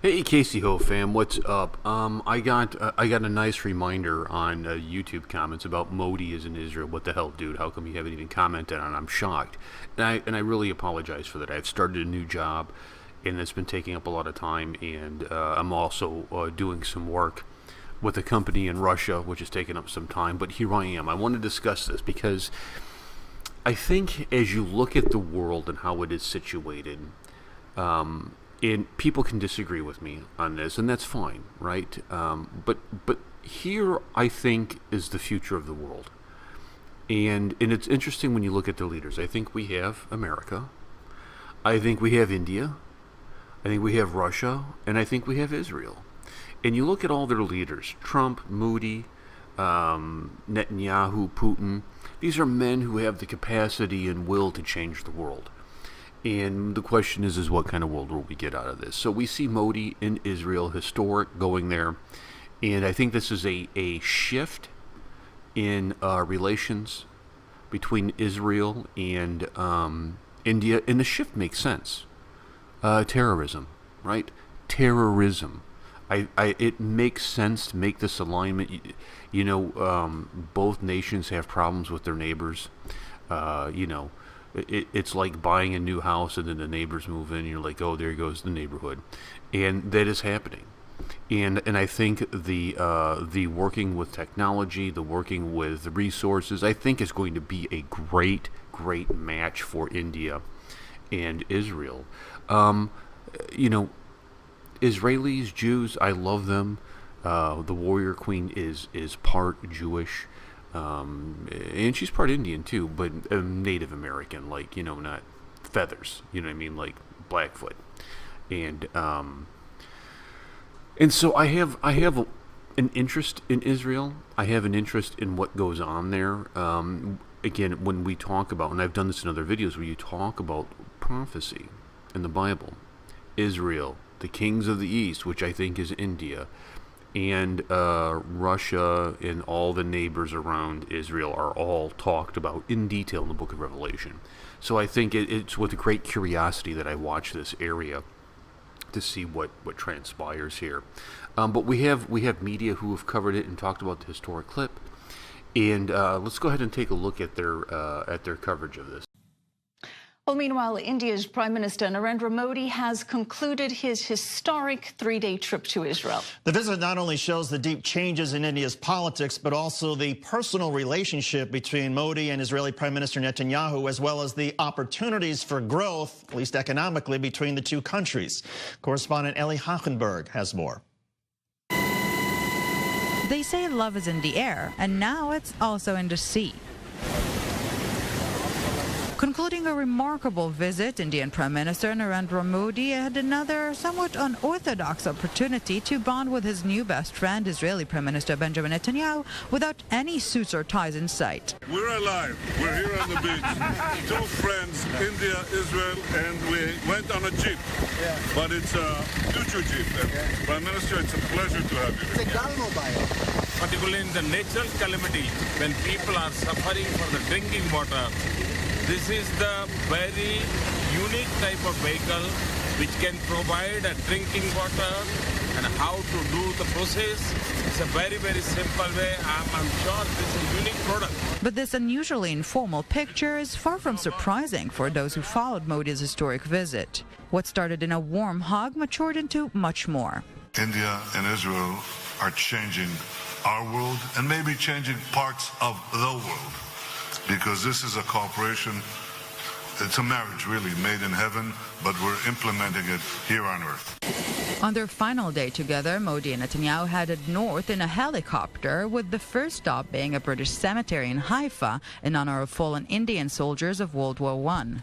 Hey Casey Ho fam, what's up? I got a nice reminder on YouTube comments about Modi is in Israel. What the hell, dude? How come you haven't even commented on it? I'm shocked, and I really apologize for that. I've started a new job, and it's been taking up a lot of time, and I'm also doing some work with a company in Russia, which has taken up some time. But here I am. I want to discuss this because I think as you look at the world and how it is situated. And people can disagree with me on this, and that's fine, right? But here, I think, is the future of the world. And it's interesting when you look at the leaders. I think we have America. I think we have India. I think we have Russia. And I think we have Israel. And you look at all their leaders, Trump, Modi, Netanyahu, Putin. These are men who have the capacity and will to change the world. And the question is what kind of world will we get out of this? So we see Modi in Israel, historic, going there. And I think this is a shift in relations between Israel and India. And the shift makes sense. Terrorism, right? Terrorism. It makes sense to make this alignment. Both nations have problems with their neighbors. It's like buying a new house and then the neighbors move in and you're like, oh, there goes the neighborhood. And that is happening. And I think the working with technology, the working with resources, I think is going to be a great match for India and Israel. Israelis, Jews, I love them. The warrior queen is part Jewish. And she's part Indian too, but Native American, not feathers, you know what I mean, like Blackfoot. And so I have an interest in Israel. I have an interest in what goes on there. Again, when we talk about, and I've done this in other videos where you talk about prophecy in the Bible, Israel, the kings of the East, which I think is India, and Russia and all the neighbors around Israel are all talked about in detail in the book of Revelation. So I think it's with great curiosity that I watch this area to see what transpires here. But we have media who have covered it and talked about the historic clip. And let's go ahead and take a look at their coverage of this. Well, meanwhile, India's Prime Minister Narendra Modi has concluded his historic three-day trip to Israel. The visit not only shows the deep changes in India's politics, but also the personal relationship between Modi and Israeli Prime Minister Netanyahu, as well as the opportunities for growth, at least economically, between the two countries. Correspondent Ellie Hachenberg has more. They say love is in the air, and now it's also in the sea. Concluding a remarkable visit, Indian Prime Minister Narendra Modi had another somewhat unorthodox opportunity to bond with his new best friend, Israeli Prime Minister Benjamin Netanyahu, without any suits or ties in sight. We're alive. We're here on the beach. Two friends, India, Israel, and we went on a jeep. Yeah. But it's a choo-choo jeep. Yeah. Prime Minister, it's a pleasure to have you. It's a gal mobile. Particularly in the natural calamity, when people are suffering for the drinking water, this is the very unique type of vehicle which can provide a drinking water and how to do the process. It's a very simple way. I'm sure this is a unique product. But this unusually informal picture is far from surprising for those who followed Modi's historic visit. What started in a warm hug matured into much more. India and Israel are changing our world and maybe changing parts of the world. Because this is a cooperation, it's a marriage really made in heaven, but we're implementing it here on earth. On their final day together, Modi and Netanyahu headed north in a helicopter, with the first stop being a British cemetery in Haifa in honor of fallen Indian soldiers of World War I.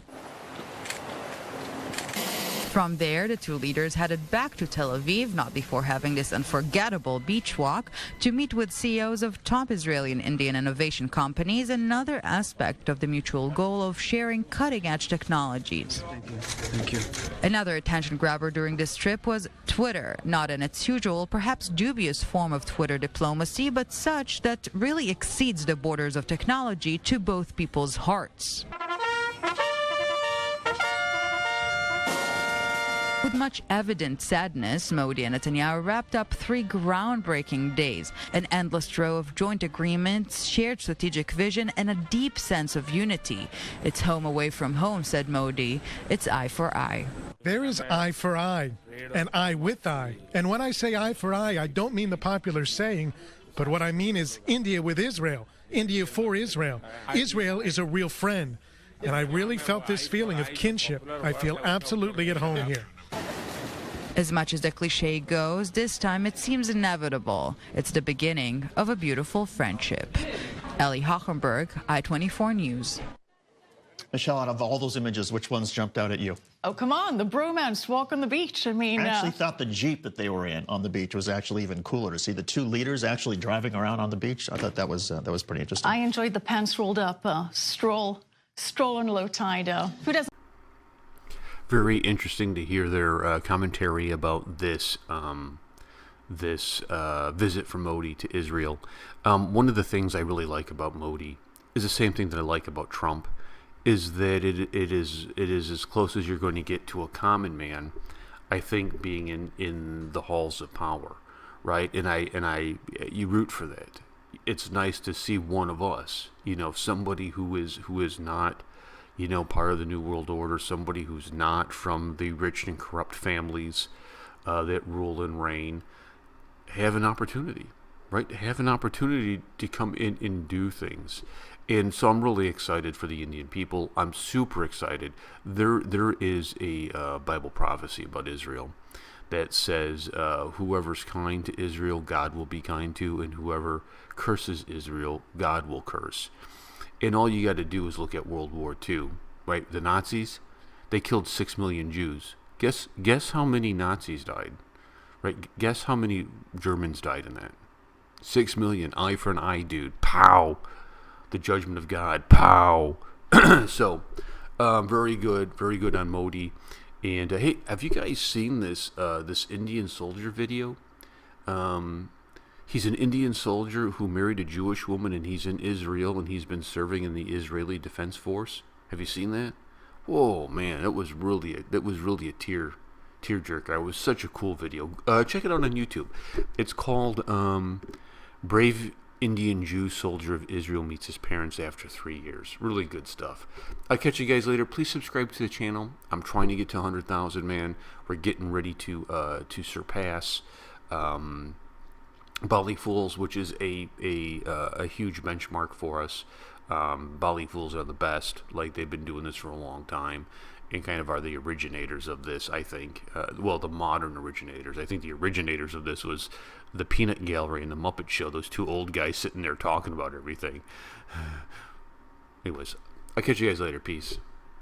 From there, the two leaders headed back to Tel Aviv, not before having this unforgettable beach walk, to meet with CEOs of top Israeli and Indian innovation companies, another aspect of the mutual goal of sharing cutting-edge technologies. Thank you. Another attention grabber during this trip was Twitter, not in its usual, perhaps dubious form of Twitter diplomacy, but such that really exceeds the borders of technology to both people's hearts. With much evident sadness, Modi and Netanyahu wrapped up 3 groundbreaking days, an endless row of joint agreements, shared strategic vision, and a deep sense of unity. It's home away from home, said Modi. It's eye for eye. There is eye for eye and eye with eye. And when I say eye for eye, I don't mean the popular saying, but what I mean is India with Israel, India for Israel. Israel is a real friend. And I really felt this feeling of kinship. I feel absolutely at home here. As much as the cliche goes, this time it seems inevitable. It's the beginning of a beautiful friendship. Ellie Hochenberg, I-24 News. Michelle, out of all those images, which ones jumped out at you? Oh, come on, the bromance walk on the beach. I mean, I actually thought the Jeep that they were in on the beach was actually even cooler to see the 2 leaders actually driving around on the beach. I thought that was pretty interesting. I enjoyed the pants rolled up stroll on low tide. Who doesn't? Very interesting to hear their commentary about this visit from Modi to Israel. One of the things I really like about Modi is the same thing that I like about Trump, is that it is as close as you're going to get to a common man. I think being in the halls of power, right? And you root for that. It's nice to see one of us, somebody who is not, part of the New World Order, somebody who's not from the rich and corrupt families that rule and reign, have an opportunity, right? Have an opportunity to come in and do things. And so I'm really excited for the Indian people. I'm super excited. There is a Bible prophecy about Israel that says whoever's kind to Israel, God will be kind to, and whoever curses Israel, God will curse. And all you got to do is look at World War II, right? The Nazis, they killed 6 million Jews. Guess how many Nazis died, right? Guess how many Germans died in that? 6 million. Eye for an eye, dude. Pow. The judgment of God. Pow. So, very good on Modi. And hey, have you guys seen this Indian soldier video? He's an Indian soldier who married a Jewish woman, and he's in Israel, and he's been serving in the Israeli Defense Force. Have you seen that? Whoa, man, that was really a tear jerker. It was such a cool video. Check it out on YouTube. It's called "Brave Indian Jew Soldier of Israel Meets His Parents After 3 Years." Really good stuff. I'll catch you guys later. Please subscribe to the channel. I'm trying to get to 100,000, man. We're getting ready to surpass Bali Fools, which is a huge benchmark for us. Bali Fools are the best. Like, they've been doing this for a long time, and kind of are the originators of this, I think. Well, the modern originators. I think the originators of this was the Peanut Gallery and the Muppet Show. Those 2 old guys sitting there talking about everything. Anyways, I'll catch you guys later. Peace.